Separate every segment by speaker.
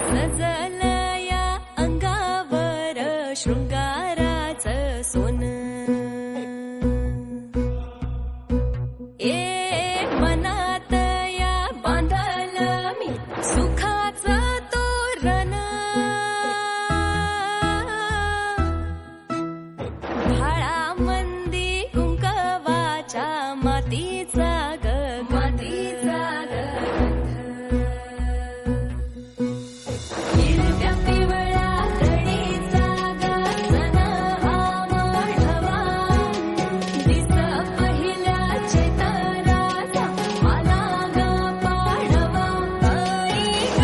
Speaker 1: सजलया अंगावर शृंगाराचं सोनं, मनात या बांधलं मी सुखाचं तोरण, भाळामंदी कुंकवाच्या मातीचा गंध, हिरव्या पिवळ्या कळीचा गजन हा माढवा, दिस पहिल्या चेतराचा आला ग पाढवा, आई ग.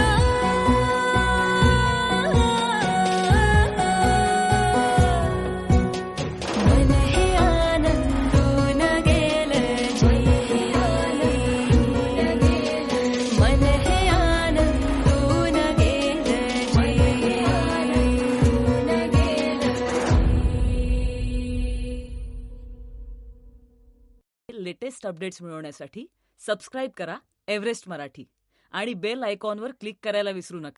Speaker 1: मन हे आनंदून गेलं, जय हे आनंदून गेलं, मन हे आनंदून गेलं, जय हे आनंदून गेलं.
Speaker 2: लेटेस्ट अपडेट्स मिळवण्यासाठी सबस्क्राईब करा एव्हरेस्ट मराठी आणि बेल आयकॉनवर क्लिक करायला विसरू नका.